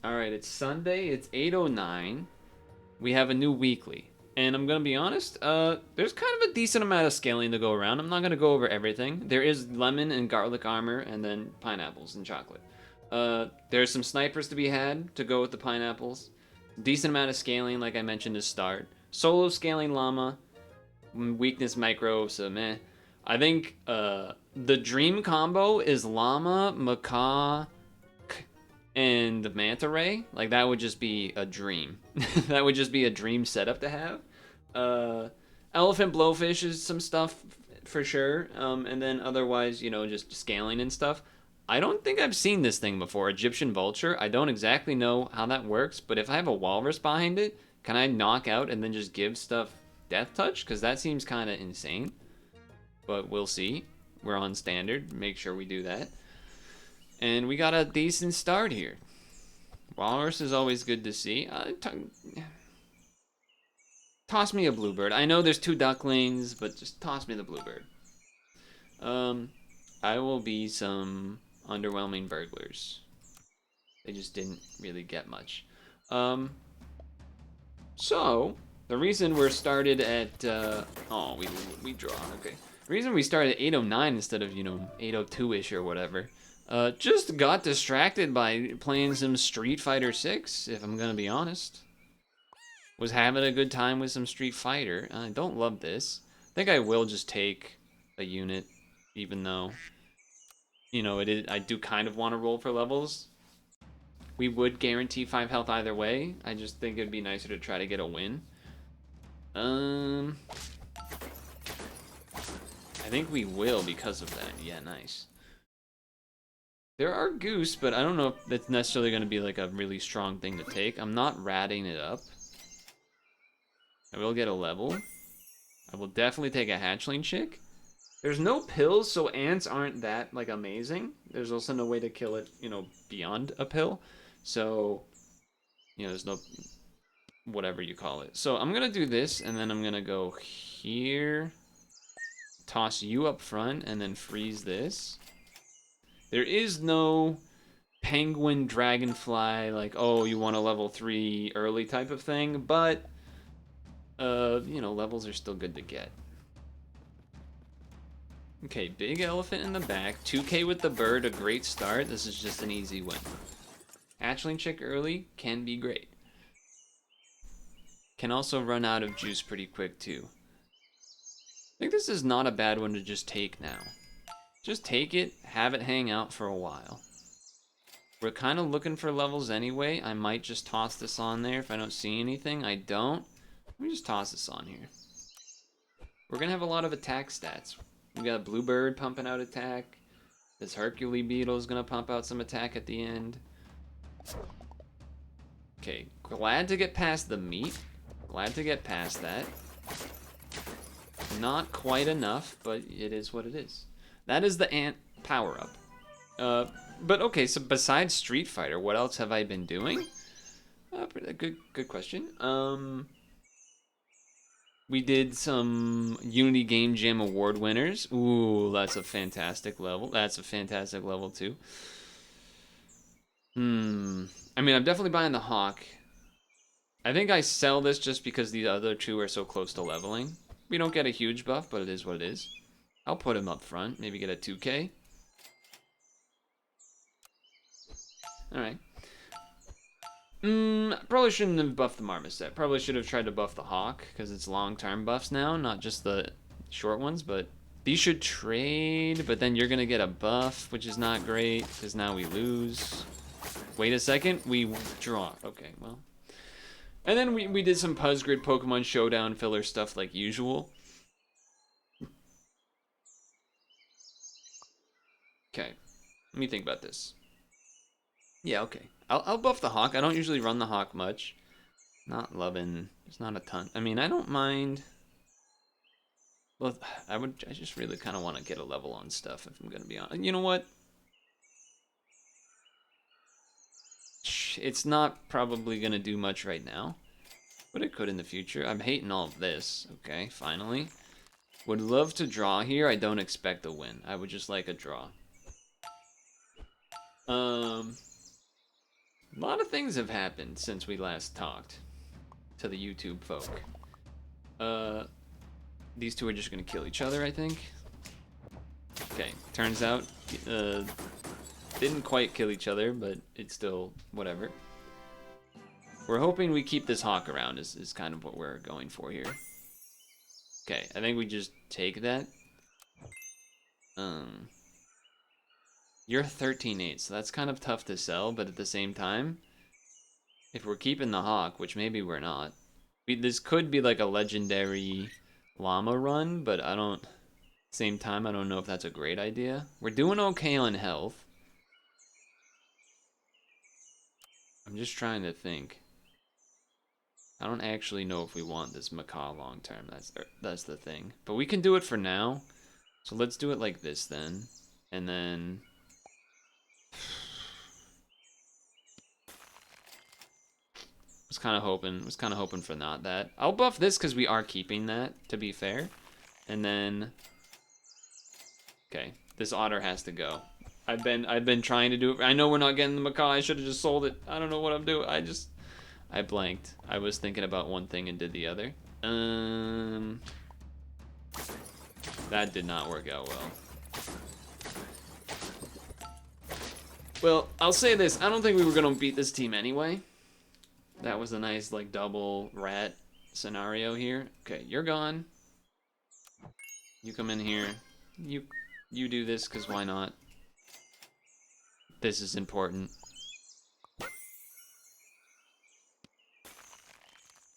Alright, it's Sunday, it's 8:09. We have a new weekly. And I'm gonna be honest, there's kind of a decent amount of scaling to go around. I'm not gonna go over everything. There is lemon and garlic armor, and then pineapples and chocolate. There's some snipers to be had to go with the pineapples. Decent amount of scaling, like I mentioned to start. Solo scaling llama, weakness micro, so meh. I think the dream combo is llama, macaw, and manta ray. Like that would just be a dream. That would just be a dream setup to have. Uh, Elephant blowfish is some stuff for sure. And then otherwise, just scaling and stuff. I don't think I've seen this thing before. Egyptian vulture. I don't exactly know how that works, but if I have a walrus behind it, can I knock out and then just give stuff death touch? Because that seems kind of insane. But we'll see. We're on standard. Make sure we do that. And we got a decent start here. Walrus is always good to see. Toss me a bluebird. I know there's two ducklings, but just toss me the bluebird. I will be some underwhelming burglars. They just didn't really get much. So the reason we're started at oh, we draw. Okay. The reason we started at 8:09 instead of 8:02ish or whatever. Just got distracted by playing some Street Fighter 6, if I'm gonna be honest. Was having a good time with some Street Fighter. I don't love this. I think I will just take a unit, even though, it is. I do kind of want to roll for levels. We would guarantee 5 health either way. I just think it'd be nicer to try to get a win. I think we will because of that. Yeah, nice. There are goose, but I don't know if that's necessarily going to be like a really strong thing to take. I'm not ratting it up. I will get a level. I will definitely take a hatchling chick. There's no pills, so ants aren't that like amazing. There's also no way to kill it, beyond a pill. So, there's no whatever you call it. So I'm gonna do this, and then I'm gonna go here, toss you up front, and then freeze this. There is no penguin dragonfly, like, oh, you want a level 3 early type of thing, but, levels are still good to get. Okay, big elephant in the back, 2k with the bird, a great start. This is just an easy win. Hatchling chick early can be great. Can also run out of juice pretty quick, too. I think this is not a bad one to just take now. Just take it, have it hang out for a while. We're kind of looking for levels anyway. I might just toss this on there if I don't see anything. I don't. Let me just toss this on here. We're going to have a lot of attack stats. We got Bluebird pumping out attack. This Hercule Beetle is going to pump out some attack at the end. Okay, glad to get past the meat. Glad to get past that. Not quite enough, but it is what it is. That is the ant power-up. But okay, so besides Street Fighter, what else have I been doing? Good question. We did some Unity Game Jam Award winners. Ooh, that's a fantastic level. That's a fantastic level, too. I mean, I'm definitely buying the Hawk. I think I sell this just because the other two are so close to leveling. We don't get a huge buff, but it is what it is. I'll put him up front. Maybe get a 2k. Alright. Probably shouldn't have buffed the Marmoset. Probably should have tried to buff the Hawk, because it's long-term buffs now, not just the short ones, but these should trade, but then you're going to get a buff, which is not great, because now we lose. Wait a second, we draw. Okay, well. And then we did some Puzzgrid Pokemon Showdown filler stuff like usual. Okay, let me think about this. Yeah, okay. I'll buff the Hawk. I don't usually run the Hawk much. Not loving. There's not a ton. I mean, I don't mind. Well, I just really kind of want to get a level on stuff, if I'm gonna be honest. You know what? It's not probably gonna do much right now, but it could in the future. I'm hating all of this. Okay, finally. Would love to draw here. I don't expect a win. I would just like a draw. A lot of things have happened since we last talked to the YouTube folk. These two are just gonna kill each other, I think. Okay, turns out, didn't quite kill each other, but it's still whatever. We're hoping we keep this hawk around is kind of what we're going for here. Okay, I think we just take that. You're 13-8, so that's kind of tough to sell, but at the same time, if we're keeping the hawk, which maybe we're not, this could be like a legendary llama run, but same time, I don't know if that's a great idea. We're doing okay on health. I'm just trying to think. I don't actually know if we want this macaw long term. That's the thing. But we can do it for now. So let's do it like this then. And then was kind of hoping for not that. I'll buff this because we are keeping that, to be fair. And then okay, this otter has to go. I've been trying to do it. I know we're not getting the macaw. I should have just sold it. I don't know what I'm doing. I blanked. I was thinking about one thing and did the other. That did not work out well. Well, I'll say this. I don't think we were going to beat this team anyway. That was a nice, like, double rat scenario here. Okay, you're gone. You come in here. You do this, because why not? This is important.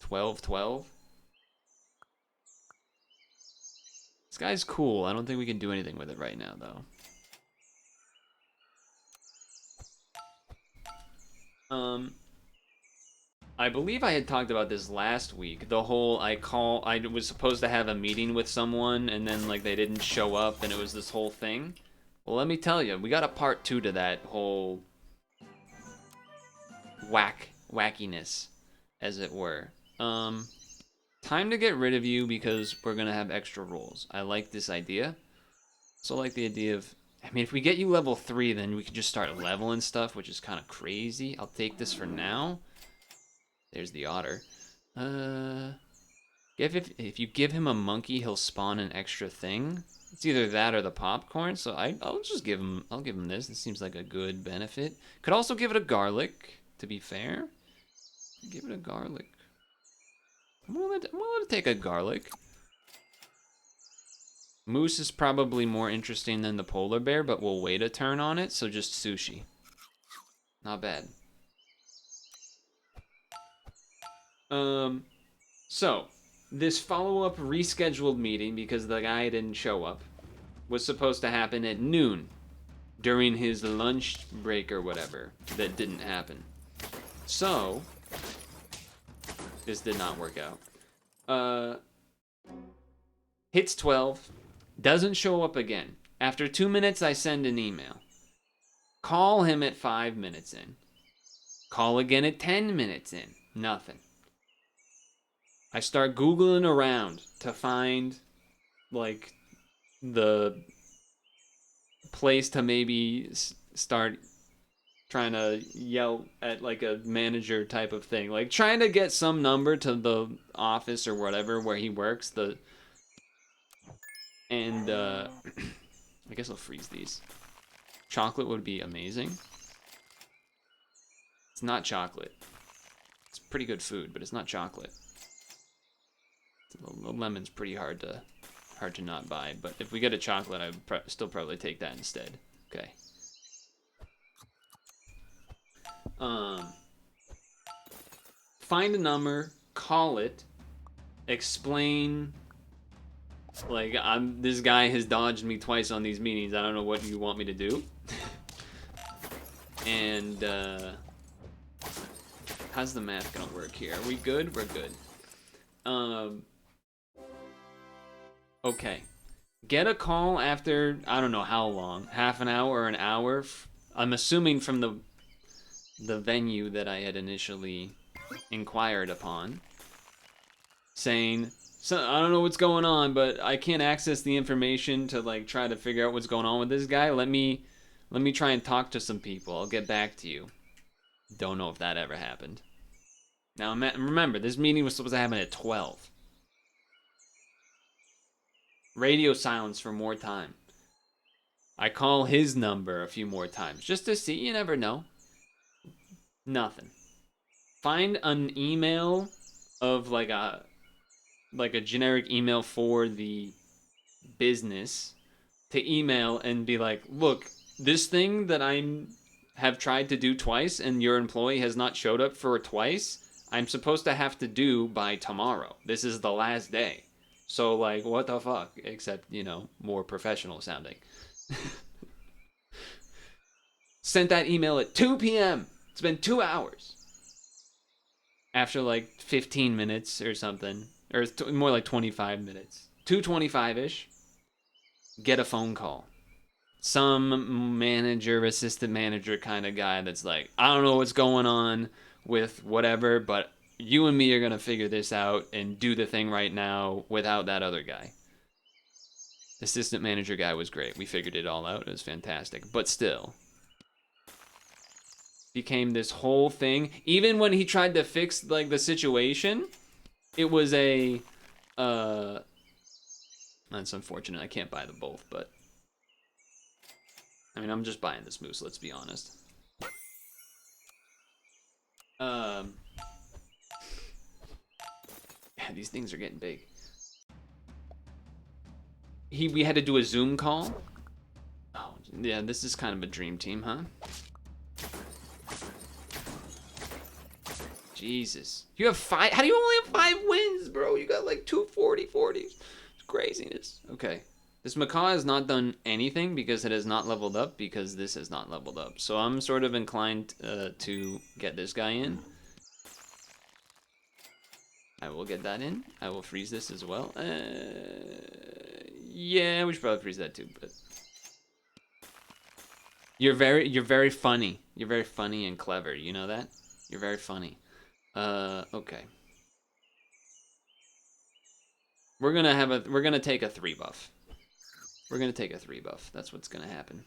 12-12. This guy's cool. I don't think we can do anything with it right now, though. I believe I had talked about this last week. The whole I was supposed to have a meeting with someone and then like they didn't show up and it was this whole thing. Well, let me tell you, we got a part 2 to that whole wackiness, as it were. Time to get rid of you because we're gonna have extra rolls. I like this idea. So I like the idea of, I mean, if we get you level 3, then we can just start leveling stuff, which is kind of crazy. I'll take this for now. There's the otter. If you give him a monkey, he'll spawn an extra thing. It's either that or the popcorn. So I'll just give him. I'll give him this. This seems like a good benefit. Could also give it a garlic. To be fair, give it a garlic. I'm willing to take a garlic. Moose is probably more interesting than the polar bear, but we'll wait a turn on it. So just sushi. Not bad. So, this follow-up rescheduled meeting, because the guy didn't show up, was supposed to happen at noon during his lunch break or whatever. That didn't happen. So, this did not work out. Hits 12, doesn't show up again. After 2 minutes, I send an email. Call him at 5 minutes in. Call again at 10 minutes in. Nothing. I start Googling around to find, like, the place to maybe start trying to yell at, like, a manager type of thing. Like, trying to get some number to the office or whatever where he works. And, I guess I'll freeze these. Chocolate would be amazing. It's not chocolate. It's pretty good food, but it's not chocolate. The lemon's pretty hard to not buy, but if we get a chocolate, I would still probably take that instead. Okay. Find a number, call it, explain. Like, this guy has dodged me twice on these meetings. I don't know what you want me to do. And how's the math gonna work here? Are we good? We're good. Okay. Get a call after, I don't know how long, half an hour or an hour. I'm assuming from the venue that I had initially inquired upon, saying, so I don't know what's going on, but I can't access the information to like try to figure out what's going on with this guy. Let me try and talk to some people. I'll get back to you. Don't know if that ever happened. Now, remember, this meeting was supposed to happen at 12. Radio silence for more time. I call his number a few more times just to see. You never know. Nothing. Find an email of like a generic email for the business to email and be like, look, this thing that I have tried to do twice and your employee has not showed up for twice, I'm supposed to have to do by tomorrow. This is the last day. So, like, what the fuck? Except, you know, more professional sounding. Sent that email at 2 p.m. It's been 2 hours. After like 15 minutes or something, or more like 25 minutes, 2:25-ish, get a phone call. Some manager, assistant manager kind of guy that's like, I don't know what's going on with whatever, but you and me are going to figure this out and do the thing right now without that other guy. Assistant manager guy was great. We figured it all out. It was fantastic. But still, became this whole thing. Even when he tried to fix like the situation, it was a that's unfortunate. I can't buy them both, but I mean, I'm just buying this moose, let's be honest. Yeah, these things are getting big. We had to do a Zoom call. Oh, yeah, this is kind of a dream team, huh? Jesus. You have 5? How do you only have 5 wins, bro? You got like 2 40-40s. It's craziness. Okay. This macaw has not done anything because it has not leveled up because this has not leveled up. So I'm sort of inclined to get this guy in. I will get that in. I will freeze this as well. Yeah, we should probably freeze that too, but you're very funny. You're very funny and clever. You know that? You're very funny. Okay. We're gonna take a 3 buff. We're gonna take a 3 buff. That's what's gonna happen.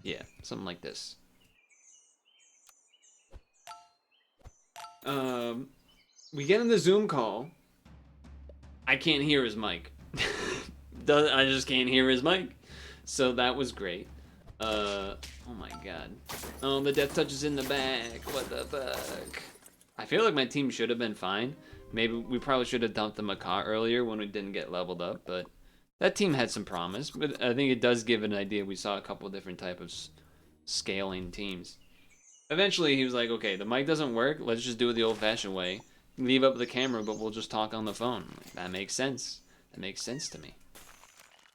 Yeah, something like this. We get in the Zoom call. I can't hear his mic. I just can't hear his mic. So that was great. Oh my god. Oh, the death touch is in the back. What the fuck? I feel like my team should have been fine. Maybe we probably should have dumped the macaw earlier when we didn't get leveled up, but that team had some promise. But I think it does give an idea. We saw a couple different types of scaling teams. Eventually, he was like, okay, the mic doesn't work. Let's just do it the old-fashioned way. Leave up the camera, but we'll just talk on the phone. Like, that makes sense. That makes sense to me.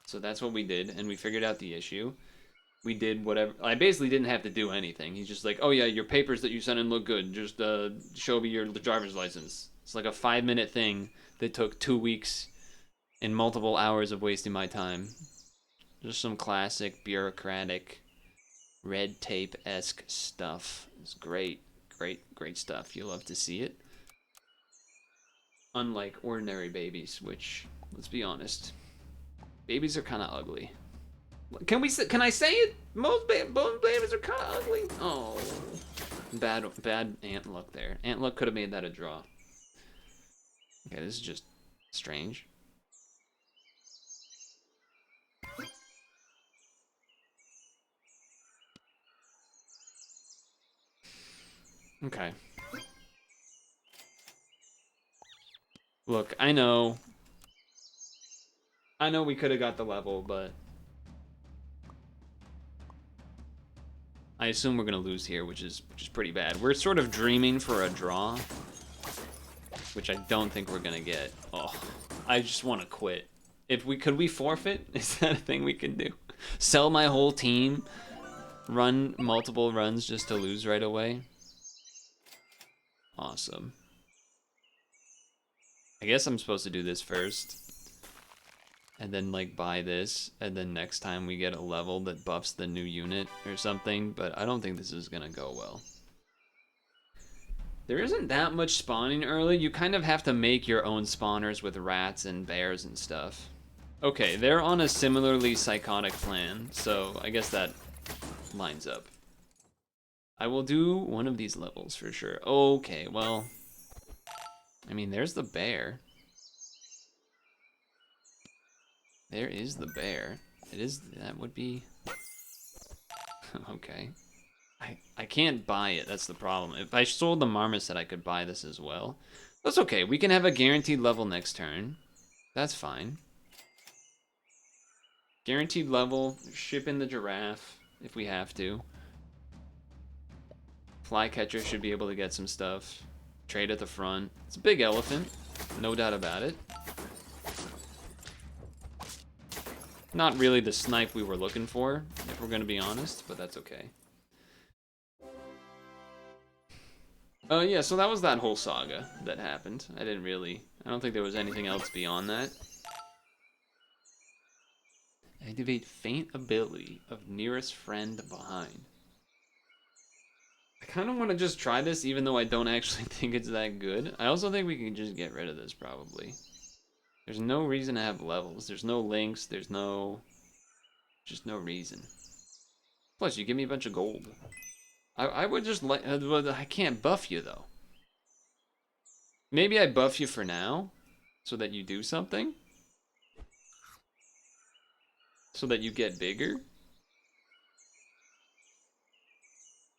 So that's what we did, and we figured out the issue. We did whatever. I basically didn't have to do anything. He's just like, oh yeah, your papers that you sent in look good. Just show me your driver's license. It's like a 5-minute thing that took 2 weeks and multiple hours of wasting my time. Just some classic bureaucratic red tape-esque stuff. It's great, great stuff. You love to see it. Unlike ordinary babies, which, let's be honest, babies are kind of ugly. Can I say it? Most babies are kind of ugly. Oh, bad ant luck there. Ant luck could have made that a draw. Okay, this is just strange. Okay. Look, I know we could have got the level, but I assume we're gonna lose here, which is pretty bad. We're sort of dreaming for a draw, which I don't think we're gonna get. Oh, I just want to quit. Could we forfeit? Is that a thing we can do? Sell my whole team, run multiple runs just to lose right away? Awesome. I guess I'm supposed to do this first. And then like buy this, and then next time we get a level that buffs the new unit or something, but I don't think this is gonna go well. There isn't that much spawning early. You kind of have to make your own spawners with rats and bears and stuff. Okay, they're on a similarly psychotic plan, so I guess that lines up. I will do one of these levels for sure. Okay, well, I mean, there's the bear. There is the bear. It is, that would be, okay. I can't buy it, that's the problem. If I sold the marmoset, I could buy this as well. That's okay, we can have a guaranteed level next turn. That's fine. Guaranteed level, ship in the giraffe if we have to. Flycatcher should be able to get some stuff. Trade at the front. It's a big elephant, no doubt about it. Not really the snipe we were looking for, if we're gonna be honest, but that's okay. Yeah, so that was that whole saga that happened. I don't think there was anything else beyond that. Activate faint ability of nearest friend behind. I kind of want to just try this, even though I don't actually think it's that good. I also think we can just get rid of this, probably. There's no reason to have levels. There's no links. There's no... just no reason. Plus, you give me a bunch of gold. I would just like... I can't buff you, though. Maybe I buff you for now, so that you do something. So that you get bigger.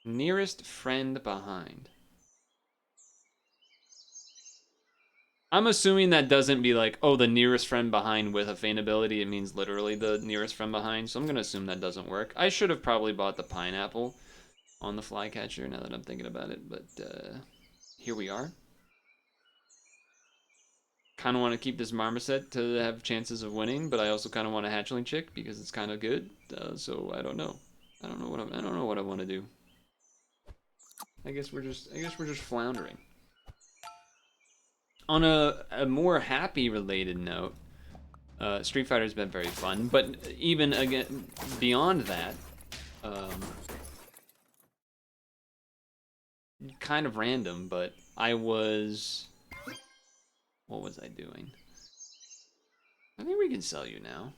Nearest friend behind. I'm assuming that doesn't be like, oh, the nearest friend behind with a feint ability. It means literally the nearest friend behind. So I'm going to assume that doesn't work. I should have probably bought the pineapple on the flycatcher now that I'm thinking about it. But here we are. Kind of want to keep this marmoset to have chances of winning. But I also kind of want a hatchling chick because it's kind of good. So I don't know. I don't know what I want to do. I guess we're just floundering. On a more happy related note, Street Fighter's been very fun, but even again beyond that, kind of random, but what was I doing? I think we can sell you now.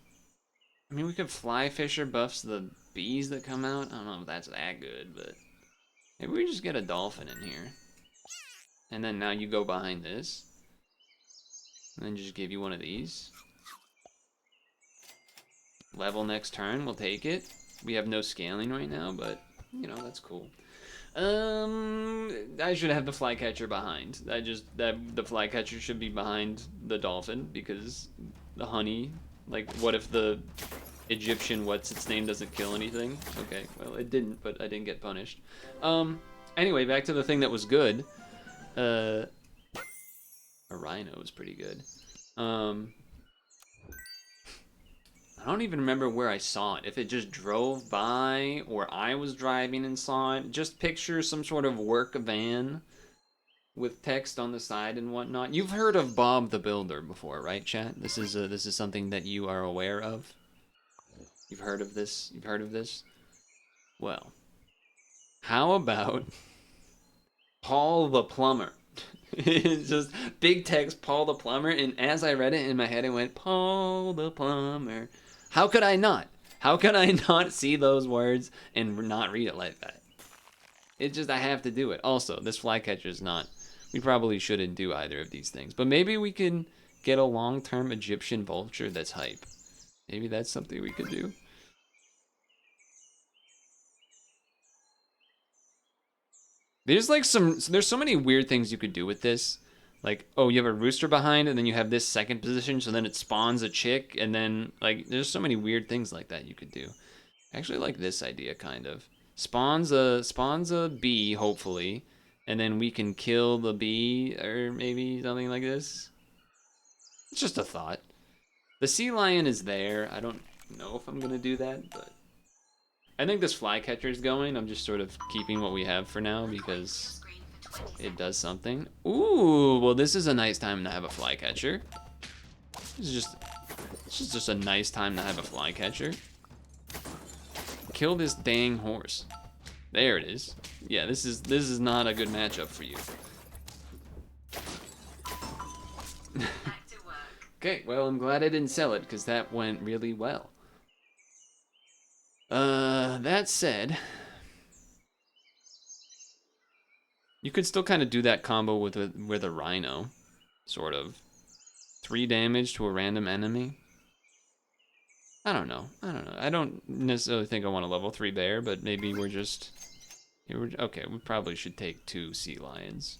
I mean, we could fly fisher buffs the bees that come out. I don't know if that's that good, but maybe we just get a dolphin in here. And then now you go behind this. And then just give you one of these. Level next turn, we'll take it. We have no scaling right now, but, you know, that's cool. I should have the flycatcher behind. The flycatcher should be behind the dolphin, because the honey, like, what if the Egyptian what's-its-name doesn't kill anything? Okay, well, it didn't, but I didn't get punished. Anyway, back to the thing that was good. A rhino was pretty good. I don't even remember where I saw it. If it just drove by or I was driving and saw it. Just picture some sort of work van with text on the side and whatnot. You've heard of Bob the Builder before, right, chat? This is something that you are aware of. You've heard of this? You've heard of this? Well, how about Paul the Plumber? It's just big text, Paul the Plumber, and as I read it in my head, it went, Paul the Plumber. How could I not? How could I not see those words and not read it like that? It's just, I have to do it. Also, this flycatcher is not, we probably shouldn't do either of these things, but maybe we can get a long-term Egyptian vulture that's hype. Maybe that's something we could do. There's like there's so many weird things you could do with this. Like, oh, you have a rooster behind, and then you have this second position, so then it spawns a chick, and then, like, there's so many weird things like that you could do. I actually like this idea, kind of. Spawns a bee, hopefully, and then we can kill the bee, or maybe something like this. It's just a thought. The sea lion is there. I don't know if I'm gonna do that, but I think this flycatcher is going. I'm just sort of keeping what we have for now because it does something. Ooh, well, this is a nice time to have a flycatcher. It's just a nice time to have a flycatcher. Kill this dang horse. There it is. Yeah, this is not a good matchup for you. Okay, well, I'm glad I didn't sell it, because that went really well. That said, you could still kind of do that combo with a rhino, sort of. 3 damage to a random enemy. I don't know. I don't necessarily think I want a level 3 bear, but maybe we're just... Okay, we probably should take 2 sea lions.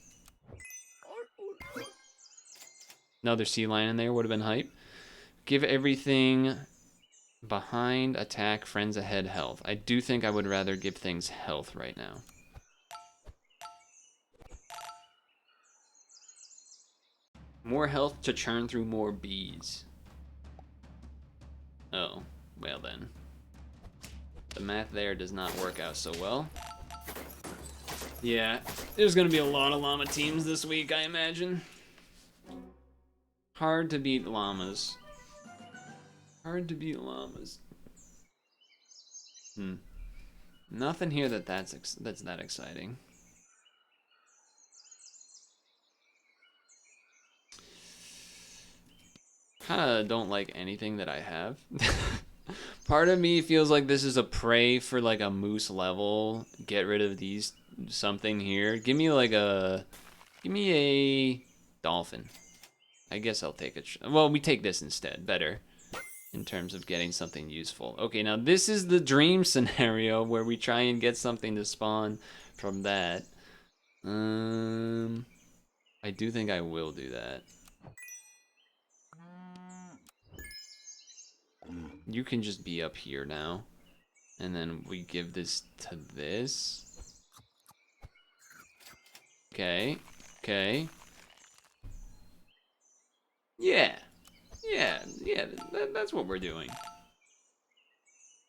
Another sea lion in there would have been hype. Give everything behind, attack, friends ahead, health. I do think I would rather give things health right now. More health to churn through more bees. Oh, well then. The math there does not work out so well. Yeah, there's gonna be a lot of llama teams this week, I imagine. Hard to beat llamas. Hard to beat llamas. Nothing here that's that exciting. Kinda don't like anything that I have. Part of me feels like this is a prey for like a moose level. Get rid of these something here. Give me a dolphin. I guess I'll take it. Well, we take this instead. Better in terms of getting something useful. Okay, now this is the dream scenario where we try and get something to spawn from that. I do think I will do that. You can just be up here now. And then we give this to this. Okay. Okay. Yeah. That's what we're doing.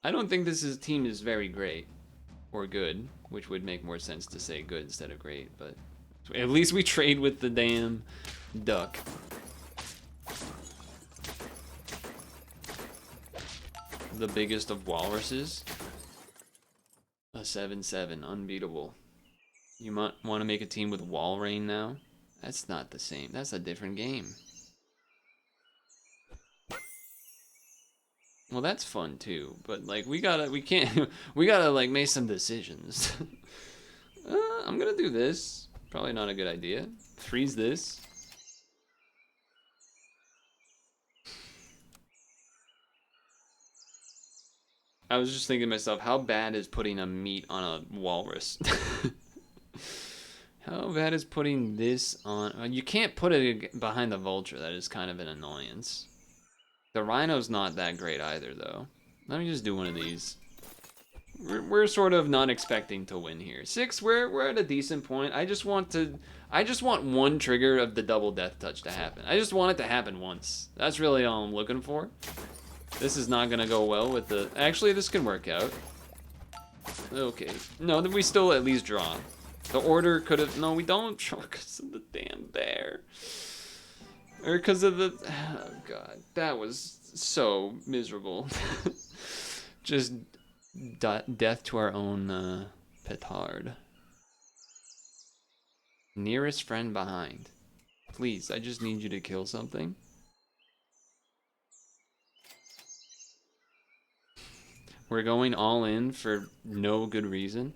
I don't think this team is very great. Or good. Which would make more sense to say good instead of great. But at least we trade with the damn duck. The biggest of walruses. A 7/7, unbeatable. You might want to make a team with wall rain now? That's not the same. That's a different game. Well, that's fun too, but like we gotta like make some decisions. I'm gonna do this. Probably not a good idea. Freeze this. I was just thinking to myself, how bad is putting a meat on a walrus? How bad is putting this on? You can't put it behind the vulture. That is kind of an annoyance. The rhino's not that great either, though. Let me just do one of these. We're sort of not expecting to win here. 6, we're at a decent point. I just want one trigger of the double death touch to happen. I just want it to happen once. That's really all I'm looking for. This is not gonna go well with the... Actually, this can work out. Okay. No, we still at least draw. The order could have... No, we don't draw because of the damn bear. Or because of the... Oh, God. That was so miserable. Just death to our own petard. Nearest friend behind. Please, I just need you to kill something. We're going all in for no good reason.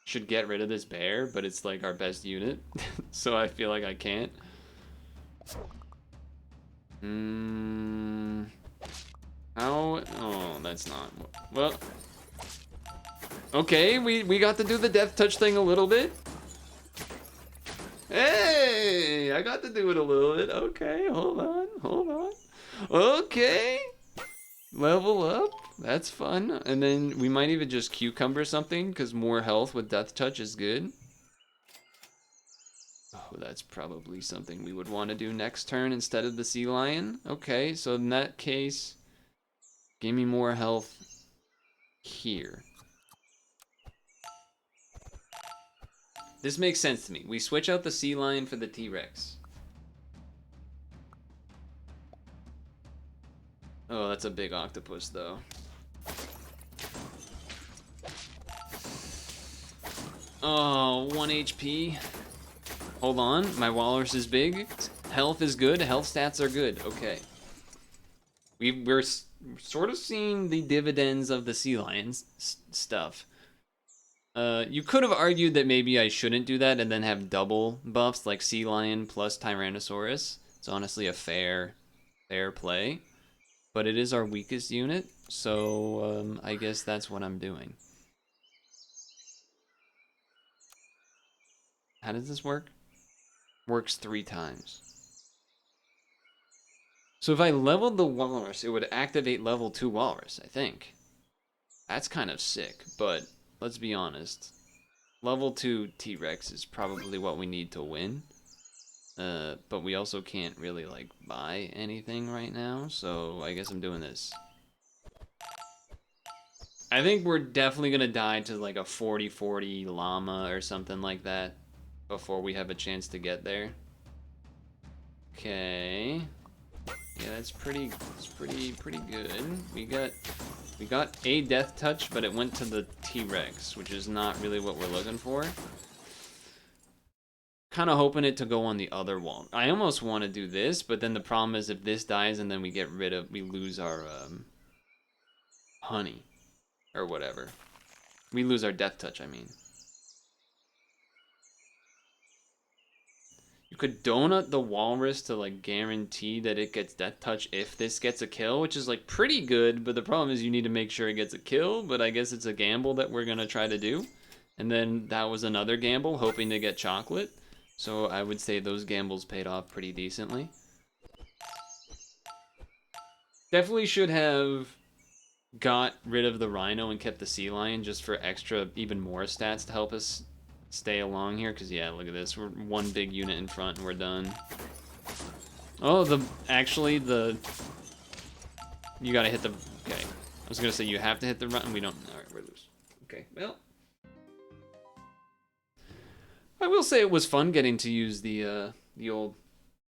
Should get rid of this bear, but it's like our best unit. So I feel like I can't. How? Oh, that's not... Well... Okay, we got to do the death touch thing a little bit. Hey! I got to do it a little bit. Okay, hold on. Okay! Level up. That's fun. And then we might even just cucumber something, because more health with death touch is good. Oh, that's probably something we would want to do next turn instead of the sea lion. Okay, so in that case, give me more health here. This makes sense to me. We switch out the sea lion for the T-Rex. Oh, that's a big octopus, though. Oh, 1 HP. Hold on, my walrus is big. Health is good, health stats are good. Okay. We're sort of seeing the dividends of the sea lions stuff. You could have argued that maybe I shouldn't do that and then have double buffs like sea lion plus Tyrannosaurus. It's honestly a fair play, but it is our weakest unit, so I guess that's what I'm doing. How does this work? Works 3 times. So if I leveled the walrus, it would activate level 2 walrus, I think. That's kind of sick, but let's be honest. Level 2 T-Rex is probably what we need to win. But we also can't really, like, buy anything right now, so I guess I'm doing this. I think we're definitely gonna die to, like, a 40-40 llama or something like that before we have a chance to get there. Okay. Yeah, that's pretty good. We got a death touch, but it went to the T-Rex, which is not really what we're looking for. Kind of hoping it to go on the other wall. I almost want to do this, but then the problem is if this dies and then we lose our honey or whatever. We lose our death touch, I mean. You could donut the walrus to like guarantee that it gets death touch if this gets a kill, which is like pretty good, but the problem is you need to make sure it gets a kill, but I guess it's a gamble that we're gonna try to do. And then that was another gamble, hoping to get chocolate. So I would say those gambles paid off pretty decently. Definitely should have got rid of the rhino and kept the sea lion just for extra, even more stats to help us stay along here. Because, yeah, look at this. We're one big unit in front and we're done. Oh, you gotta hit the, okay. I was gonna say you have to hit the run, we don't, alright, we're loose. Okay, well. I will say it was fun getting to use this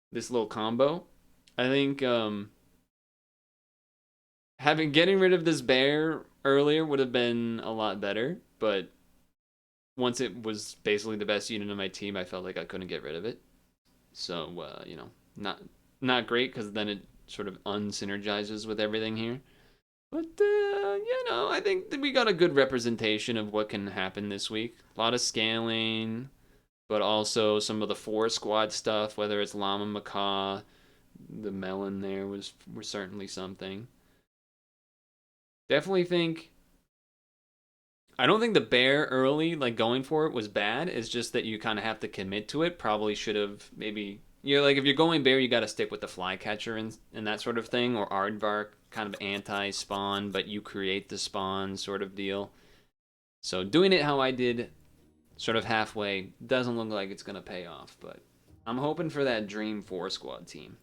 little combo. I think, getting rid of this bear earlier would have been a lot better, but once it was basically the best unit on my team, I felt like I couldn't get rid of it. So, you know, not great, because then it sort of unsynergizes with everything here. But, you know, I think that we got a good representation of what can happen this week. A lot of scaling, but also some of the 4-squad stuff, whether it's Llama Macaw, the melon there was certainly something. Definitely think, I don't think the bear early, like going for it, was bad. It's just that you kind of have to commit to it. Probably should have maybe, like if you're going bear, you got to stick with the flycatcher and that sort of thing, or aardvark, kind of anti-spawn, but you create the spawn sort of deal. So doing it how I did, sort of halfway, doesn't look like it's going to pay off, but I'm hoping for that dream 4-squad team.